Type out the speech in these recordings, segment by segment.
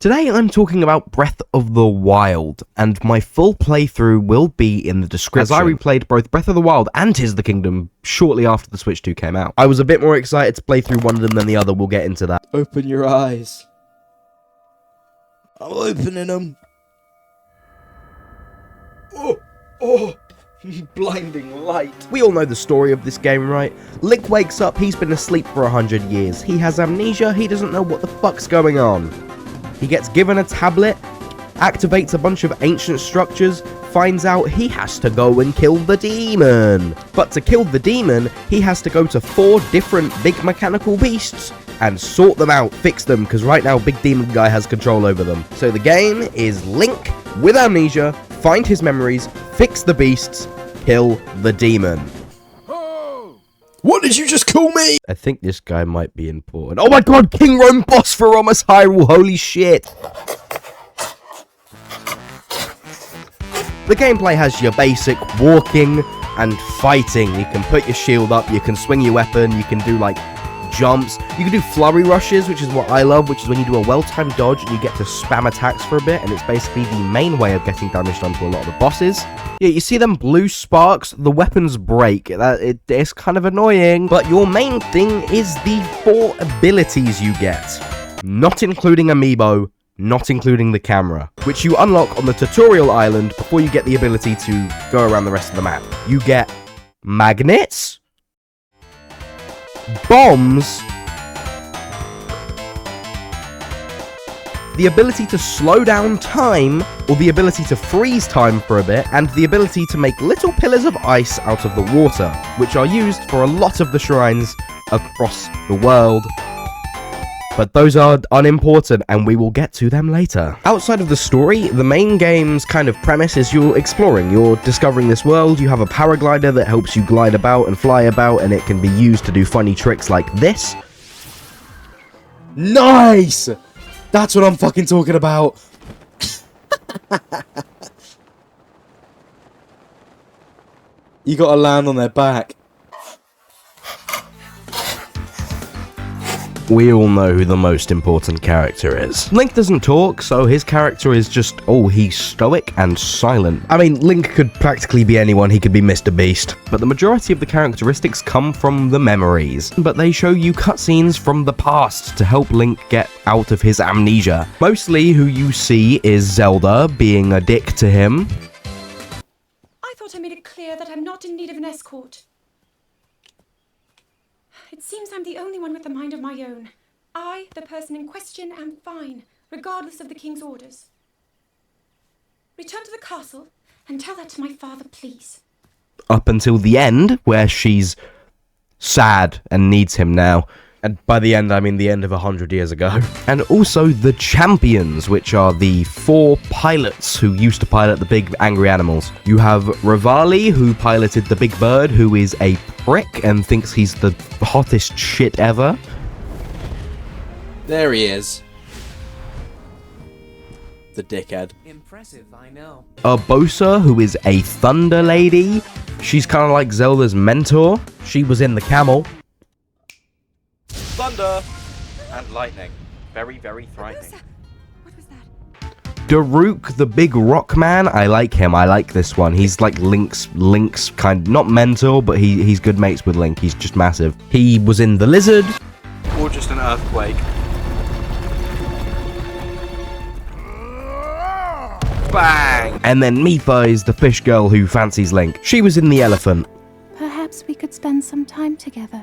Today I'm talking about Breath of the Wild, and my full playthrough will be in the description, as I replayed both Breath of the Wild and Tears of the Kingdom shortly after the Switch 2 came out. I was a bit more excited to play through one of them than the other, we'll get into that. Open your eyes. I'm opening them. Oh, blinding light. We all know the story of this game, right? Link wakes up, he's been asleep for 100 years. He has amnesia, he doesn't know what the fuck's going on. He gets given a tablet, activates a bunch of ancient structures, finds out he has to go and kill the demon. But to kill the demon, he has to go to 4 different big mechanical beasts and sort them out, fix them, because right now Big Demon Guy has control over them. So the game is Link with amnesia, find his memories, fix the beasts, kill the demon. What did you just call me? I think this guy might be important. Oh my god, King Rome boss for almost Hyrule, holy shit! The gameplay has your basic walking and fighting. You can put your shield up, you can swing your weapon, you can do like jumps, you can do flurry rushes, which is what I love, which is when you do a well-timed dodge and you get to spam attacks for a bit, and it's basically the main way of getting damage done to a lot of the bosses. Yeah, you see them blue sparks, the weapons break, it's kind of annoying, but your main thing is the 4 abilities you get, not including Amiibo, not including the camera, which you unlock on the tutorial island before you get the ability to go around the rest of the map. You get magnets, bombs, the ability to slow down time, or the ability to freeze time for a bit, and the ability to make little pillars of ice out of the water, which are used for a lot of the shrines across the world. But those are unimportant, and we will get to them later. Outside of the story, the main game's kind of premise is you're exploring, you're discovering this world, you have a paraglider that helps you glide about and fly about, and it can be used to do funny tricks like this. Nice! That's what I'm fucking talking about. You gotta land on their back. We all know who the most important character is. Link doesn't talk, so his character is just, he's stoic and silent. I mean, Link could practically be anyone, he could be Mr. Beast. But the majority of the characteristics come from the memories. But they show you cutscenes from the past to help Link get out of his amnesia. Mostly who you see is Zelda being a dick to him. I thought I made it clear that I'm not in need of an escort. It seems I'm the only one with a mind of my own. I, the person in question, am fine, regardless of the king's orders. Return to the castle and tell that to my father, please. Up until the end, where she's sad and needs him now. And by the end, I mean the end of 100 years ago. And also the champions, which are the 4 pilots who used to pilot the big angry animals. You have Rivali, who piloted the big bird, who is a prick and thinks he's the hottest shit ever. There he is. The dickhead. Impressive, I know. Urbosa, who is a thunder lady. She's kind of like Zelda's mentor. She was in the camel. Thunder and lightning. Very, very frightening. What was that? Daruk, the big rock man. I like him. I like this one. He's like Link's kind, not mentor, but he's good mates with Link. He's just massive. He was in The Lizard. Or just an earthquake. Bang! And then Mipha is the fish girl who fancies Link. She was in The Elephant. Perhaps we could spend some time together.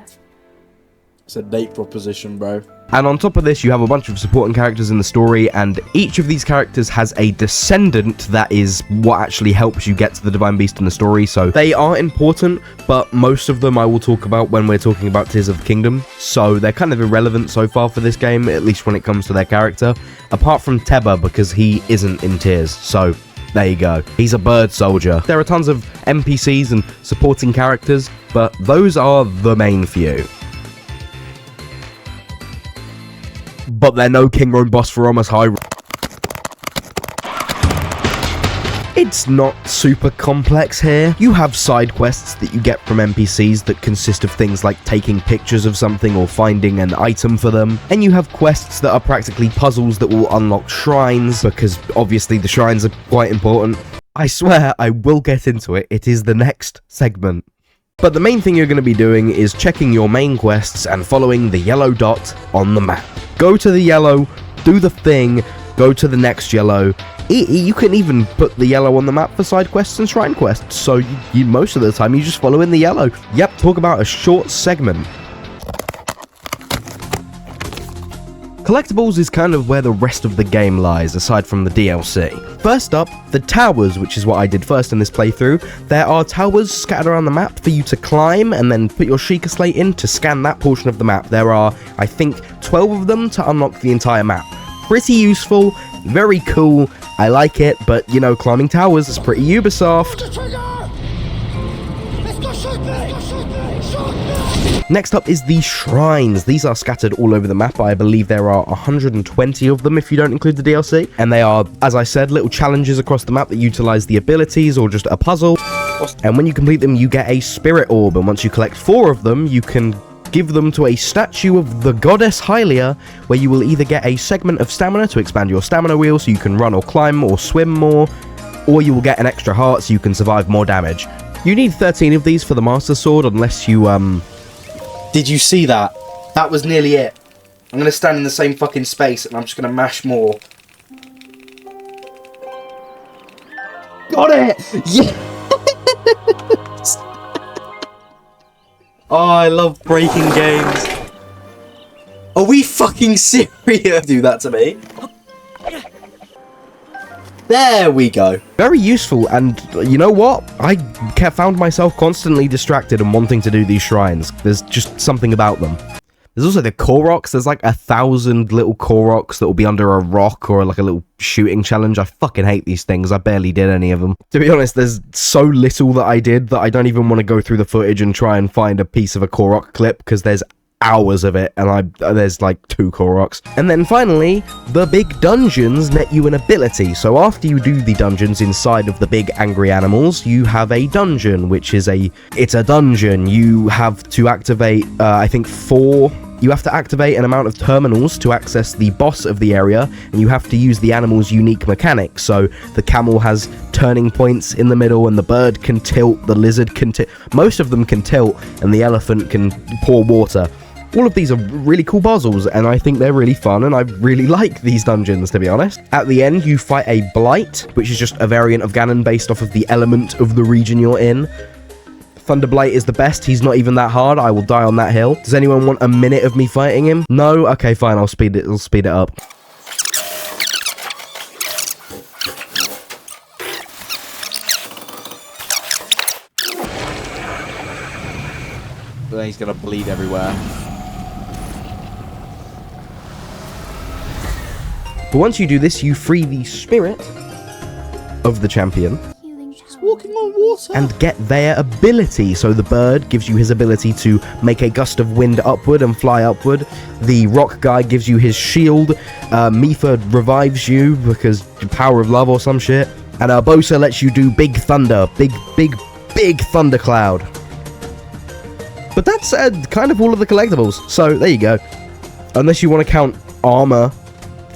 It's a date proposition, bro. And on top of this, you have a bunch of supporting characters in the story, and each of these characters has a descendant that is what actually helps you get to the Divine Beast in the story, so they are important, but most of them I will talk about when we're talking about Tears of the Kingdom, so they're kind of irrelevant so far for this game, at least when it comes to their character, apart from Teba, because he isn't in Tears, so there you go. He's a bird soldier. There are tons of NPCs and supporting characters, but those are the main few. But they're no King Rome boss for almost Hyrule. It's not super complex here. You have side quests that you get from NPCs that consist of things like taking pictures of something or finding an item for them, and you have quests that are practically puzzles that will unlock shrines, because obviously the shrines are quite important. I swear I will get into it, it is the next segment. But the main thing you're going to be doing is checking your main quests and following the yellow dot on the map. Go to the yellow, do the thing, go to the next yellow. You can even put the yellow on the map for side quests and shrine quests, so you most of the time you just follow in the yellow. Yep, talk about a short segment. Collectibles is kind of where the rest of the game lies, aside from the DLC. First up, the towers, which is what I did first in this playthrough. There are towers scattered around the map for you to climb, and then put your Sheikah Slate in to scan that portion of the map. There are, I think, 12 of them to unlock the entire map. Pretty useful, very cool, I like it, but, you know, climbing towers is pretty Ubisoft. Next up is the shrines. These are scattered all over the map. I believe there are 120 of them if you don't include the DLC. And they are, as I said, little challenges across the map that utilize the abilities or just a puzzle. And when you complete them, you get a spirit orb. And once you collect 4 of them, you can give them to a statue of the goddess Hylia, where you will either get a segment of stamina to expand your stamina wheel so you can run or climb or swim more, or you will get an extra heart so you can survive more damage. You need 13 of these for the Master Sword unless you, Did you see that? That was nearly it. I'm going to stand in the same fucking space and I'm just going to mash more. Got it! Yeah! Oh, I love breaking games. Are we fucking serious? Do that to me. There we go. very useful, and you know what? I found myself constantly distracted and wanting to do these shrines. There's just something about them. There's also the Koroks. There's like 1,000 little Koroks that will be under a rock or like a little shooting challenge. I fucking hate these things. I barely did any of them. To be honest, there's so little that I did that I don't even want to go through the footage and try and find a piece of a Korok clip, because there's hours of it, and there's like 2 Koroks. And then finally, the big dungeons net you an ability. So after you do the dungeons inside of the big angry animals, you have a dungeon, which is it's a dungeon. You have to activate, I think 4. You have to activate an amount of terminals to access the boss of the area, and you have to use the animal's unique mechanics. So the camel has turning points in the middle, and the bird can tilt, the lizard can tilt, most of them can tilt, and the elephant can pour water. All of these are really cool puzzles, and I think they're really fun, and I really like these dungeons, to be honest. At the end, you fight a Blight, which is just a variant of Ganon based off of the element of the region you're in. Thunder Blight is the best. He's not even that hard. I will die on that hill. Does anyone want a minute of me fighting him? No? Okay, fine. I'll speed it up. But then he's gonna bleed everywhere. But once you do this, you free the spirit of the champion Walking on water. and get their ability. So the bird gives you his ability to make a gust of wind upward and fly upward. The rock guy gives you his shield. Mifa revives you because power of love or some shit. And Bosa lets you do big thunder. Big thundercloud. But that's kind of all of the collectibles. So there you go. Unless you want to count armor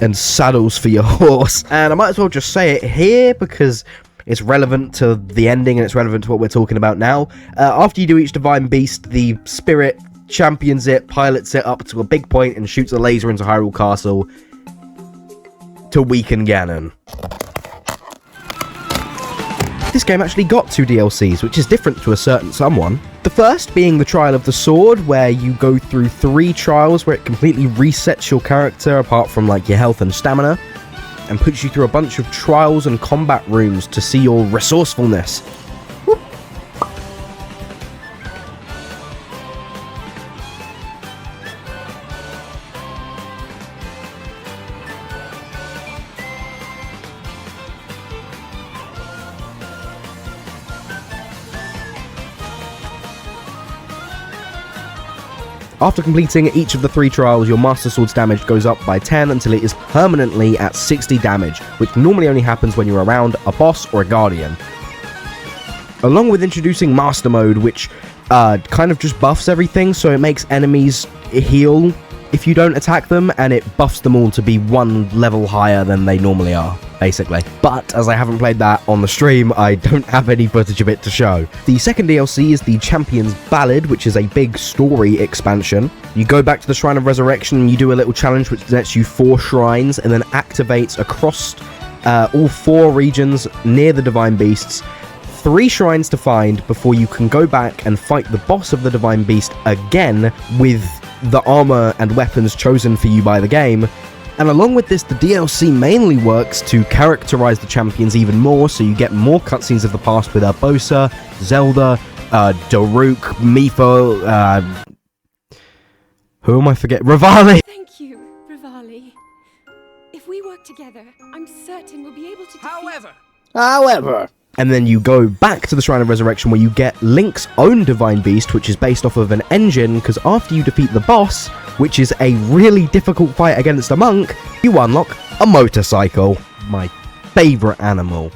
and saddles for your horse. And I might as well just say it here because it's relevant to the ending and it's relevant to what we're talking about now. After you do each divine beast, the spirit champions it, pilots it up to a big point, and shoots a laser into Hyrule Castle to weaken Ganon. This game actually got 2 DLCs, which is different to a certain someone. The first being the Trial of the Sword, where you go through 3 trials where it completely resets your character apart from like your health and stamina, and puts you through a bunch of trials and combat rooms to see your resourcefulness. Whoop. After completing each of the 3 trials, your Master Sword's damage goes up by 10 until it is permanently at 60 damage, which normally only happens when you're around a boss or a guardian. Along with introducing Master Mode, which kind of just buffs everything, so it makes enemies heal if you don't attack them, and it buffs them all to be 1 level higher than they normally are, basically. But, as I haven't played that on the stream, I don't have any footage of it to show. The second DLC is the Champion's Ballad, which is a big story expansion. You go back to the Shrine of Resurrection, and you do a little challenge which nets you 4 shrines, and then activates across all 4 regions near the Divine Beasts. 3 shrines to find before you can go back and fight the boss of the Divine Beast again with the armor and weapons chosen for you by the game. And along with this, the DLC mainly works to characterize the champions even more, so you get more cutscenes of the past with Urbosa, Zelda, Daruk, Mipho, who am I forgetting? Rivali! Thank you, Rivali. If we work together, I'm certain we'll be able to defeat... However. And then you go back to the Shrine of Resurrection where you get Link's own Divine Beast, which is based off of an engine, because after you defeat the boss, which is a really difficult fight against a monk, you unlock a motorcycle. My favourite animal.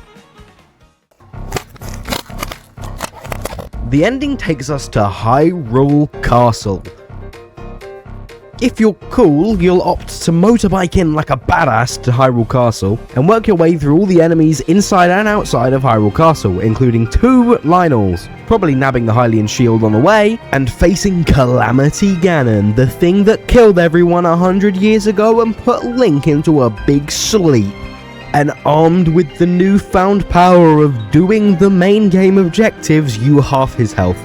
The ending takes us to Hyrule Castle. If you're cool, you'll opt to motorbike in like a badass to Hyrule Castle and work your way through all the enemies inside and outside of Hyrule Castle, including 2 Lynels, probably nabbing the Hylian shield on the way, and facing Calamity Ganon, the thing that killed everyone 100 years ago and put Link into a big sleep. And armed with the newfound power of doing the main game objectives, you half his health.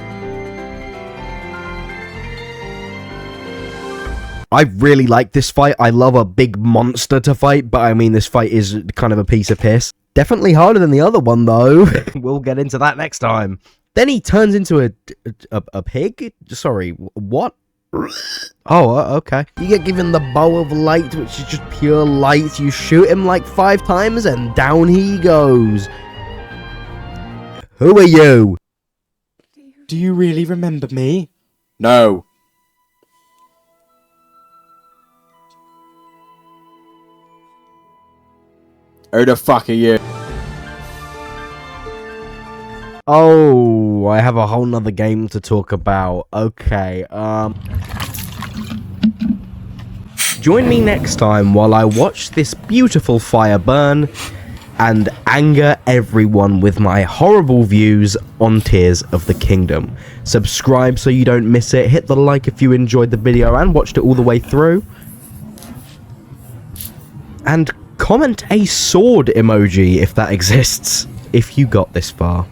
I really like this fight. I love a big monster to fight, but I mean, this fight is kind of a piece of piss. Definitely harder than the other one, though. We'll get into that next time. Then he turns into a pig? Sorry, what? Oh, okay. You get given the bow of light, which is just pure light. You shoot him like 5 times, and down he goes. Who are you? Do you really remember me? No. Who the fuck are you? Oh, I have a whole nother game to talk about. Okay, join me next time while I watch this beautiful fire burn and anger everyone with my horrible views on Tears of the Kingdom. Subscribe so you don't miss it. Hit the like if you enjoyed the video and watched it all the way through. And comment a sword emoji if that exists, if you got this far.